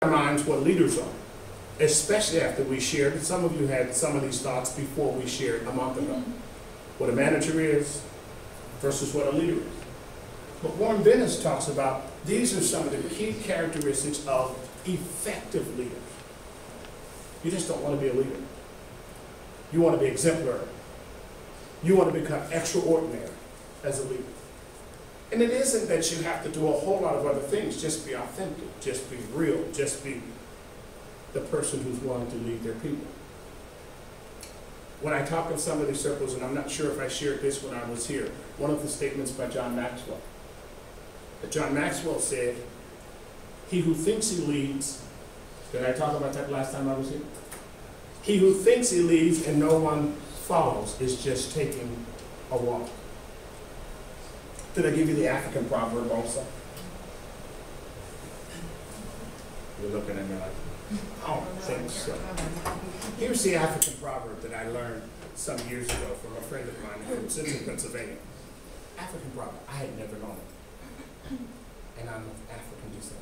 our minds what leaders are, especially after we shared. Some of you had some of these thoughts before we shared a month ago. What a manager is versus what a leader is. But Warren Bennis talks about these are some of the key characteristics of effective leaders. You just don't want to be a leader. You want to be exemplary. You want to become extraordinary as a leader. And it isn't that you have to do a whole lot of other things. Just be authentic. Just be real. Just be the person who's willing to lead their people. When I talk in some of these circles, and I'm not sure if I shared this when I was here, one of the statements by John Maxwell. That John Maxwell said, he who thinks he leads, did I talk about that last time I was here? He who thinks he leads and no one follows is just taking a walk. Did I give you the African proverb also? You're looking at me like, I don't think so. Here's the African proverb that I learned some years ago from a friend of mine from Central Pennsylvania. African proverb, I had never known it. And I'm of African descent.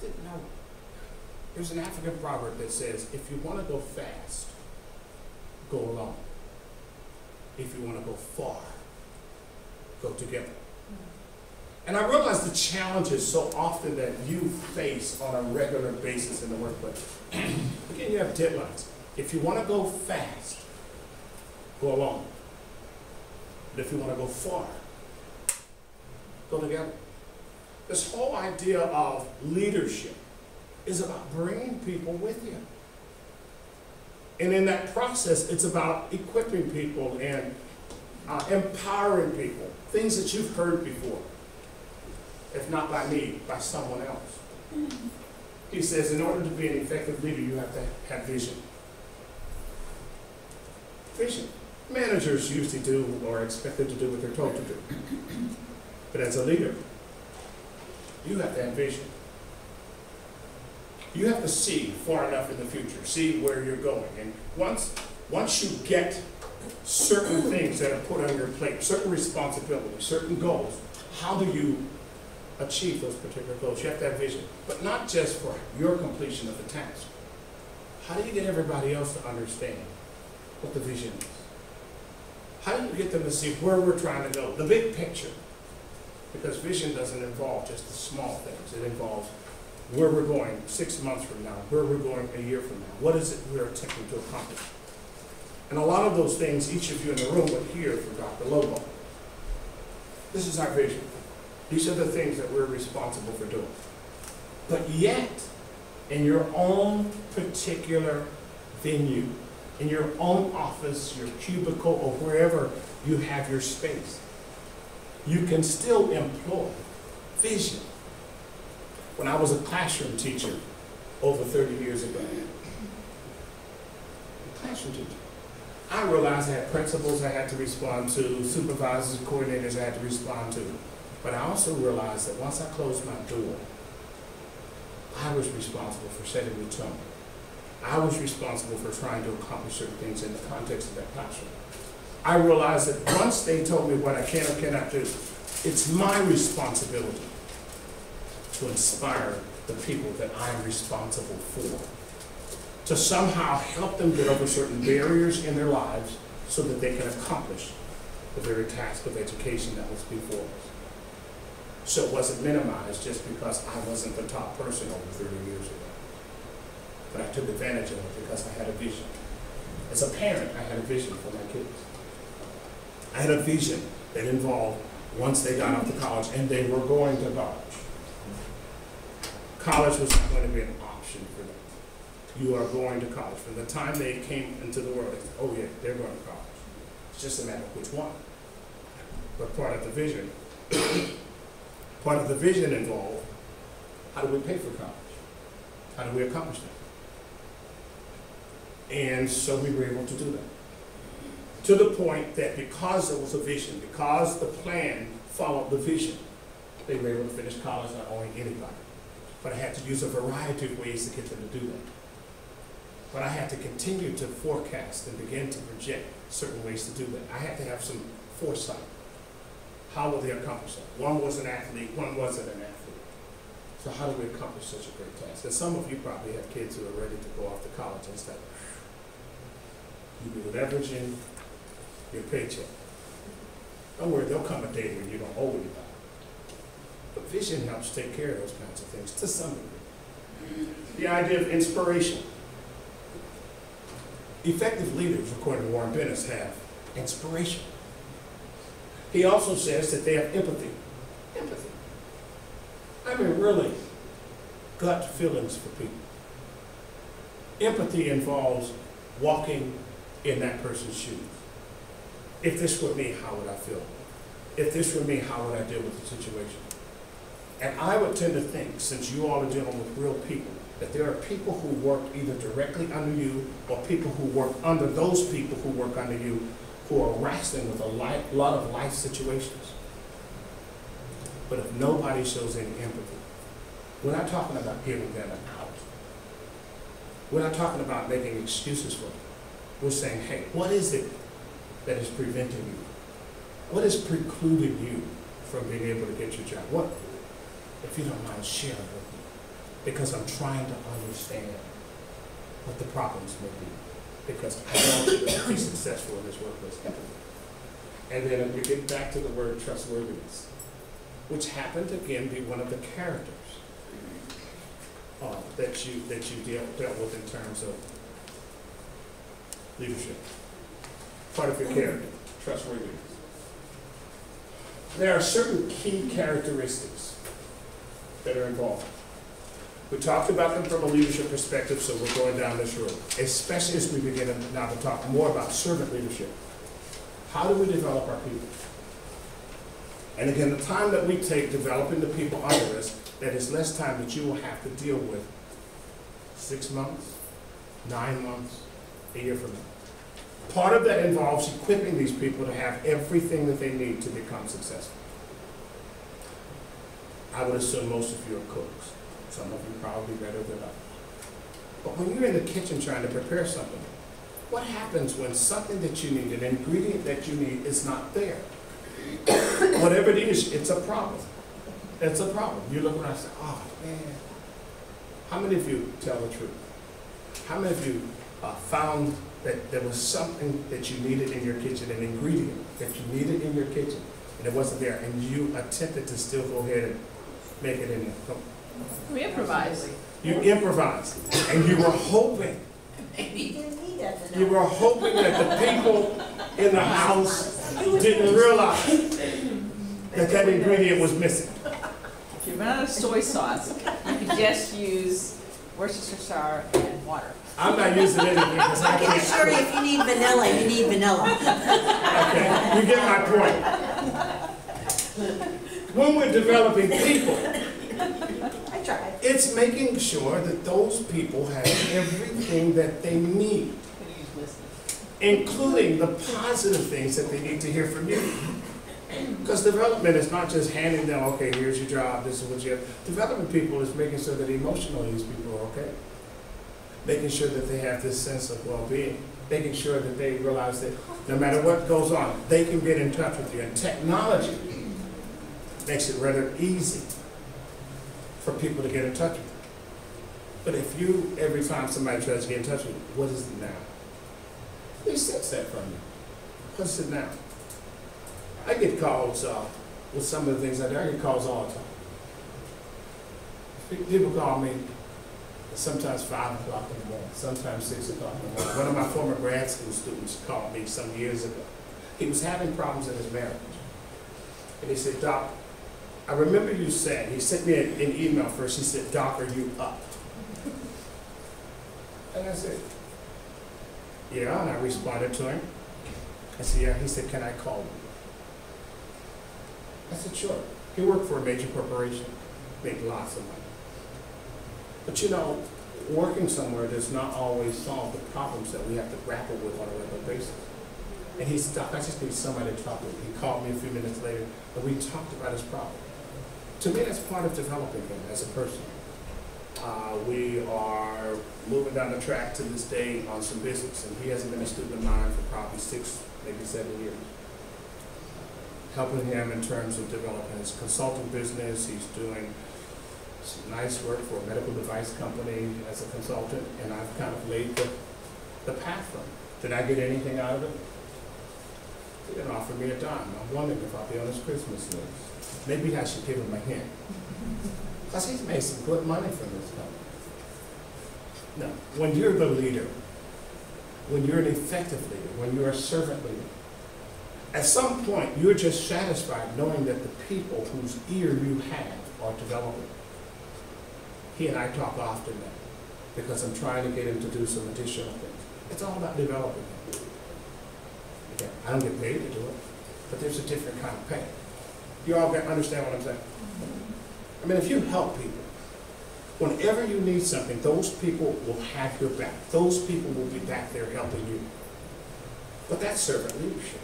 Didn't know it. There's an African proverb that says, if you want to go fast, go alone. If you want to go far, go together. And I realize the challenges so often that you face on a regular basis in the workplace. Again, you have deadlines. If you want to go fast, go alone. But if you want to go far, go together. This whole idea of leadership is about bringing people with you. And in that process, it's about equipping people and empowering people, things that you've heard before, if not by me, by someone else. He says, in order to be an effective leader, you have to have vision. Vision. Managers usually do or are expected to do what they're told to do. But as a leader, you have to have vision. You have to see far enough in the future, see where you're going. And once you get certain things that are put on your plate, certain responsibilities, certain goals, how do you achieve those particular goals? You have to have vision, but not just for your completion of the task. How do you get everybody else to understand what the vision is? How do you get them to see where we're trying to go, the big picture? Because vision doesn't involve just the small things. It involves where we're going 6 months from now, where we're going a year from now. What is it we're attempting to accomplish? And a lot of those things, each of you in the room would hear from Dr. Lobo. This is our vision. These are the things that we're responsible for doing. But yet, in your own particular venue, in your own office, your cubicle, or wherever you have your space, you can still employ vision. When I was a classroom teacher over 30 years ago, classroom teacher, I realized I had principals I had to respond to, supervisors, coordinators I had to respond to. But I also realized that once I closed my door, I was responsible for setting the tone. I was responsible for trying to accomplish certain things in the context of that classroom. I realized that once they told me what I can or cannot do, it's my responsibility to inspire the people that I'm responsible for, to somehow help them get over certain barriers in their lives so that they can accomplish the very task of education that was before us. So it wasn't minimized just because I wasn't the top person over 30 years ago. But I took advantage of it because I had a vision. As a parent, I had a vision for my kids. I had a vision that involved once they got off to college, and they were going to college. College was not going to be an option for them. You are going to college. From the time they came into the world, they said, oh yeah, they're going to college. It's just a matter of which one. But part of the vision, involved, how do we pay for college? How do we accomplish that? And so we were able to do that. To the point that because there was a vision, because the plan followed the vision, they were able to finish college, not only anybody. But I had to use a variety of ways to get them to do that. But I had to continue to forecast and begin to project certain ways to do that. I had to have some foresight. How will they accomplish that? One was an athlete, one wasn't an athlete. So how do we accomplish such a great task? And some of you probably have kids who are ready to go off to college and stuff. You be leveraging your paycheck. Don't worry, there'll come a day when you don't owe anybody. But vision helps take care of those kinds of things to some degree. The idea of inspiration. Effective leaders, according to Warren Bennis, have inspiration. He also says that they have empathy. Empathy. I mean, really, gut feelings for people. Empathy involves walking in that person's shoes. If this were me, how would I feel? If this were me, how would I deal with the situation? And I would tend to think, since you all are dealing with real people, that there are people who work either directly under you or people who work under those people who work under you who are wrestling with a lot of life situations. But if nobody shows any empathy, we're not talking about giving them an out. We're not talking about making excuses for them. We're saying, hey, what is it that is preventing you? What is precluding you from being able to get your job? What, if you don't mind sharing with me? Because I'm trying to understand what the problems may be. Because I want you to be successful in this workplace. And then we get back to the word trustworthiness, which happened to again be one of the characters that you dealt with in terms of leadership. Part of your character, trustworthiness. There are certain key characteristics that are involved. We talked about them from a leadership perspective, so we're going down this road, especially as we begin now to talk more about servant leadership. How do we develop our people? And again, the time that we take developing the people under us, that is less time that you will have to deal with 6 months, 9 months, a year from now. Part of that involves equipping these people to have everything that they need to become successful. I would assume most of you are cooks. Some of you probably better than others. But when you're in the kitchen trying to prepare something, what happens when something that you need, an ingredient that you need, is not there? Whatever it is, it's a problem. It's a problem. You look around and say, oh man. How many of you tell the truth? How many of you found that there was something that you needed in your kitchen, an ingredient that you needed in your kitchen, and it wasn't there, and you attempted to still go ahead and make it in there? We improvise. You improvised, and you were hoping. You were hoping that the people in the house didn't realize that that ingredient was missing. If you run out of soy sauce, you can just use Worcestershire and water. I'm not using anything because I can't. Sure, if you need vanilla, you need vanilla. Okay, you get my point. When we're developing people, I tried. it's making sure that those people have everything that they need, including the positive things that they need to hear from you. Because development is not just handing them, okay, here's your job, this is what you have. Developing people is making sure that emotionally these people are okay. Making sure that they have this sense of well-being. Making sure that they realize that no matter what goes on, they can get in touch with you. And technology makes it rather easy for people to get in touch with you. But if you, every time somebody tries to get in touch with you, what is it now? They sense that from you. What's it now? I get calls with some of the things I do. I get calls all the time. People call me sometimes 5 o'clock in the morning, sometimes 6 o'clock in the morning. One of my former grad school students called me some years ago. He was having problems in his marriage. And he said, Doc, I remember you saying, he sent me an email first, he said, Doc, are you up? And I said, yeah, and I responded to him. I said, yeah, he said, can I call you? I said, sure. He worked for a major corporation, made lots of money. But you know, working somewhere does not always solve the problems that we have to grapple with on a regular basis. And he said, Doc, I just need somebody to talk with. He called me a few minutes later, and we talked about his problem. To me, that's part of developing him as a person. We are moving down the track to this day on some business, and he hasn't been a student of mine for probably 6, maybe 7 years. Helping him in terms of developing his consulting business. He's doing some nice work for a medical device company as a consultant, and I've kind of laid the path for him. Did I get anything out of it? He didn't offer me a dime. I'm wondering if I'll be on his Christmas list. Maybe I should give him a hint. Because he's made some good money from this company. No, when you're the leader, when you're an effective leader, when you're a servant leader, at some point you're just satisfied knowing that the people whose ear you have are developing. He and I talk often now because I'm trying to get him to do some additional things. It's all about developing him. Okay, I don't get paid to do it, but there's a different kind of pay. You all understand what I'm saying? I mean, if you help people, whenever you need something, those people will have your back. Those people will be back there helping you. But that's servant leadership.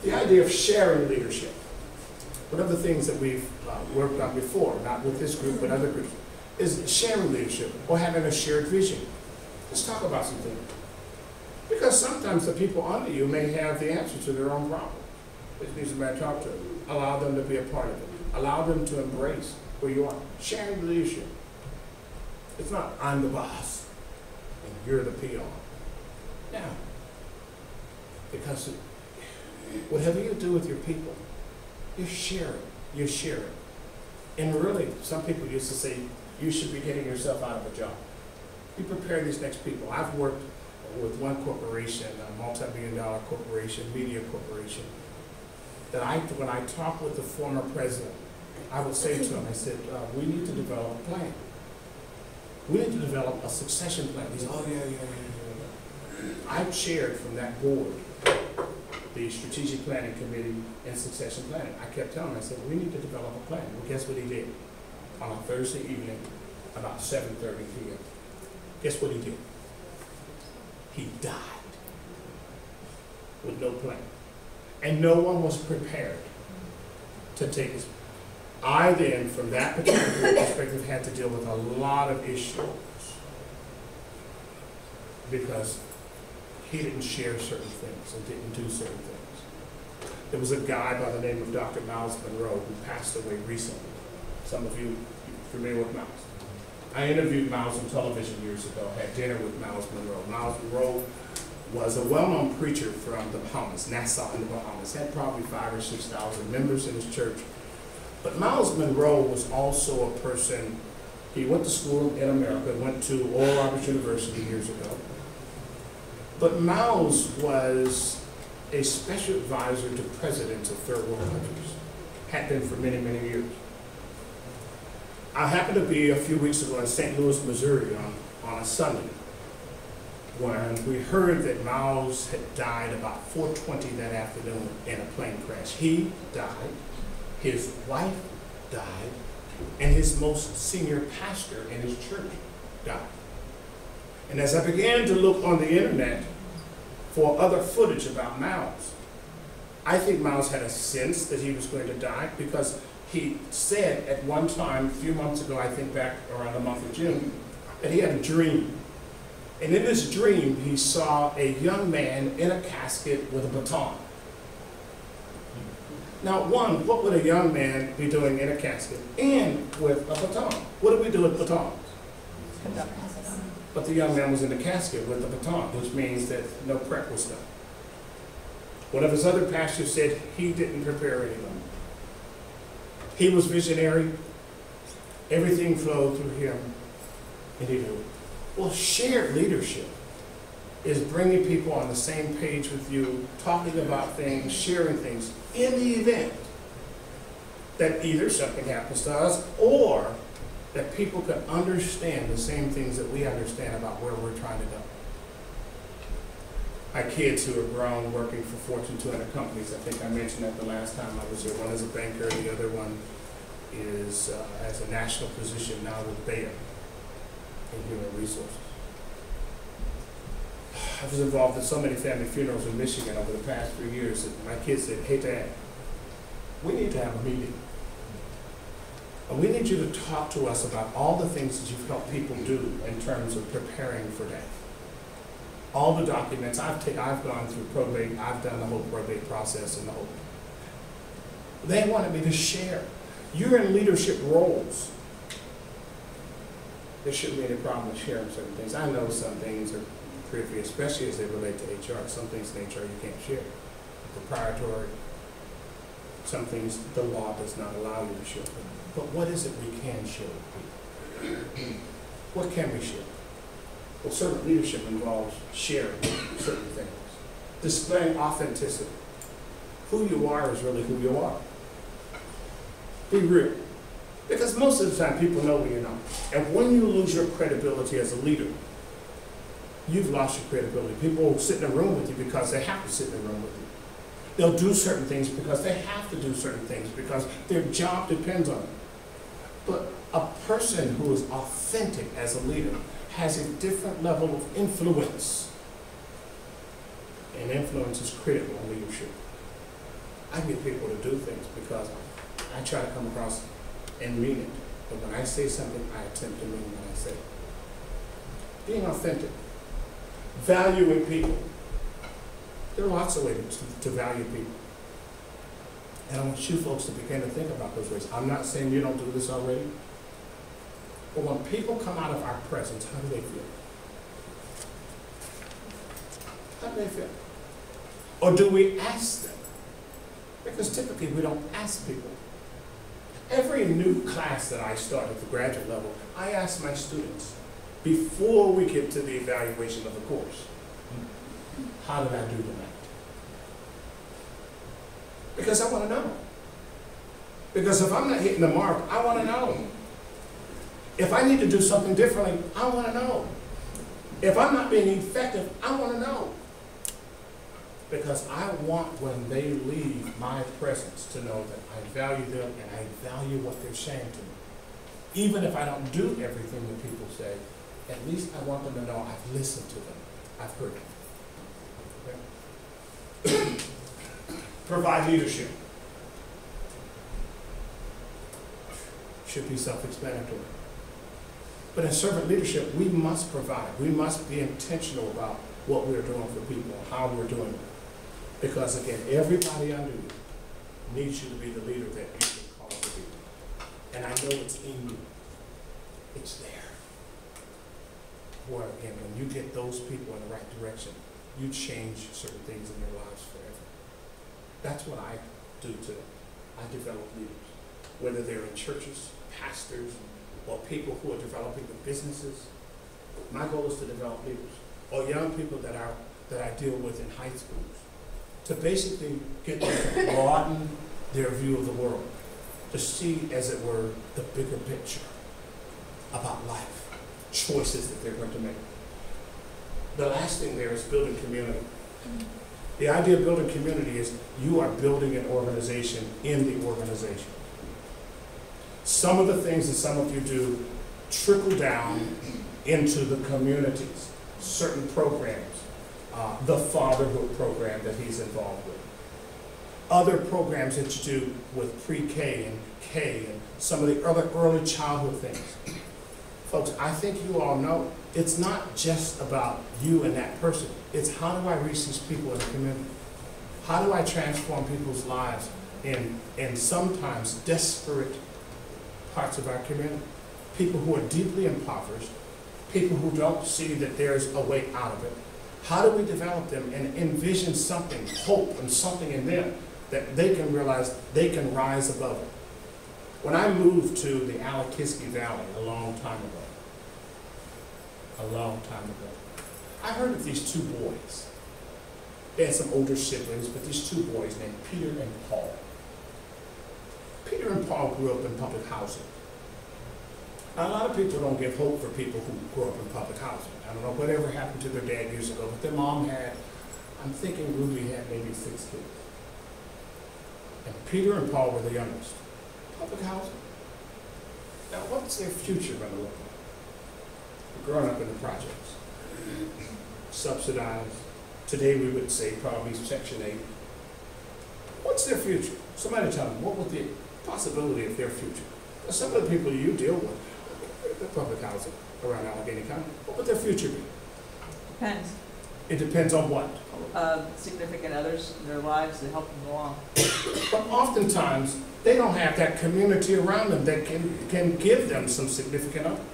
The idea of sharing leadership. One of the things that we've worked on before, not with this group, but other groups, is sharing leadership or having a shared vision. Let's talk about some things. Because sometimes the people under you may have the answer to their own problem. It needs somebody to talk to. Allow them to be a part of it. Allow them to embrace where you are. Sharing leadership. It's not, I'm the boss and you're the PR. Now, because whatever you do with your people, you're sharing. You're sharing. And really, some people used to say, you should be getting yourself out of a job. You prepare these next people. I've worked with one corporation, a multi-billion-dollar corporation, media corporation, that when I talked with the former president, I would say to him, I said, we need to develop a plan. We need to develop a succession plan. He said, oh, yeah. I chaired from that board the strategic planning committee and succession planning. I kept telling him, I said, we need to develop a plan. Well, guess what he did? On a Thursday evening, about 7:30 p.m. Guess what he did? He died with no plan. And no one was prepared to take his. I then, from that particular perspective, had to deal with a lot of issues because he didn't share certain things and didn't do certain things. There was a guy by the name of Dr. Miles Monroe who passed away recently. Some of you are familiar with Miles. I interviewed Miles on television years ago, had dinner with Miles Monroe. Miles Monroe was a well-known preacher from the Bahamas, Nassau in the Bahamas, had probably 5,000 or 6,000 members in his church. But Miles Monroe was also a person, he went to school in America, went to Oral Roberts University years ago. But Miles was a special advisor to presidents of third world countries, had been for many, many years. I happened to be a few weeks ago in St. Louis, Missouri on a Sunday when we heard that Miles had died about 4:20 that afternoon in a plane crash. He died, his wife died, and his most senior pastor in his church died. And as I began to look on the internet for other footage about Miles, I think Miles had a sense that he was going to die because he said at one time, a few months ago, I think back around the month of June, that he had a dream. And in this dream, he saw a young man in a casket with a baton. Now, one, what would a young man be doing in a casket and with a baton? What do we do with batons? But the young man was in the casket with the baton, which means that no prep was done. One of his other pastors said he didn't prepare anyone. He was visionary. Everything flowed through him, and he knew it. Well, shared leadership is bringing people on the same page with you, talking about things, sharing things, in the event that either something happens to us or that people can understand the same things that we understand about where we're trying to go. My kids who are grown working for Fortune 200 companies, I think I mentioned that the last time I was here. One is a banker, the other one is has a national position now with Bayer in human resources. I was involved in so many family funerals in Michigan over the past 3 years that my kids said, hey Dad, we need to have a meeting. And we need you to talk to us about all the things that you've helped people do in terms of preparing for death. All the documents, I've gone through probate, I've done the whole probate process and the whole. They wanted me to share. You're in leadership roles. there shouldn't be any problem with sharing certain things. I know some things are privy, especially as they relate to HR. Some things in HR you can't share. Proprietary. Some things the law does not allow you to share. But what is it we can share with people? What can we share? Well, servant leadership involves sharing certain things. Displaying authenticity. Who you are is really who you are. Be real. Because most of the time people know who you're not. And when you lose your credibility as a leader, you've lost your credibility. People will sit in a room with you because they have to sit in a room with you. They'll do certain things because they have to do certain things because their job depends on it. But a person who is authentic as a leader has a different level of influence. And influence is critical in leadership. I get people to do things because I try to come across and mean it. But when I say something, I attempt to mean what I say. Being authentic. Valuing people. There are lots of ways to value people. And I want you folks to begin to think about those ways. I'm not saying you don't do this already. But when people come out of our presence, how do they feel? How do they feel? Or do we ask them? Because typically we don't ask people. Every new class that I start at the graduate level, I ask my students, before we get to the evaluation of the course, how did I do tonight? Because I want to know. Because if I'm not hitting the mark, I want to know. If I need to do something differently, I want to know. If I'm not being effective, I want to know. Because I want when they leave my presence to know that I value them and I value what they're saying to me. Even if I don't do everything that people say, at least I want them to know I've listened to them. I've heard them. Okay? Provide leadership. Should be self-explanatory. But in servant leadership, we must provide. We must be intentional about what we're doing for people, how we're doing it. Because again, everybody under you needs you to be the leader that you can call to be. And I know it's in you. It's there. Where again, when you get those people in the right direction, you change certain things in their lives forever. That's what I do today. I develop leaders. Whether they're in churches, pastors, or people who are developing the businesses. My goal is to develop leaders. Or young people that I deal with in high schools. To basically get them to broaden their view of the world, to see, as it were, the bigger picture about life, choices that they're going to make. The last thing there is building community. The idea of building community is you are building an organization in the organization. Some of the things that some of you do trickle down into the communities, certain programs. The fatherhood program that he's involved with. Other programs that you do with pre-K and K and some of the other early childhood things. Folks, I think you all know it's not just about you and that person. It's how do I reach these people in the community? How do I transform people's lives in sometimes desperate parts of our community? People who are deeply impoverished, people who don't see that there's a way out of it. How do we develop them and envision something, hope and something in them that they can realize they can rise above it? When I moved to the Alakiski Valley a long time ago, I heard of these two boys. They had some older siblings, but these two boys named Peter and Paul. Peter and Paul grew up in public housing. Now, a lot of people don't give hope for people who grew up in public housing. I don't know whatever happened to their dad years ago, but their mom had, I'm thinking Ruby had maybe 6 kids. And Peter and Paul were the youngest. Public housing. Now, what's their future going to look like? They're growing up in the projects. Subsidized. Today we would say probably Section 8. What's their future? Somebody tell them, what would the possibility of their future? Now, some of the people you deal with, the public housing around Allegheny County, what would their future be? Depends. It depends on what? Significant others in their lives that help them along. But oftentimes, they don't have that community around them that can give them some significant others.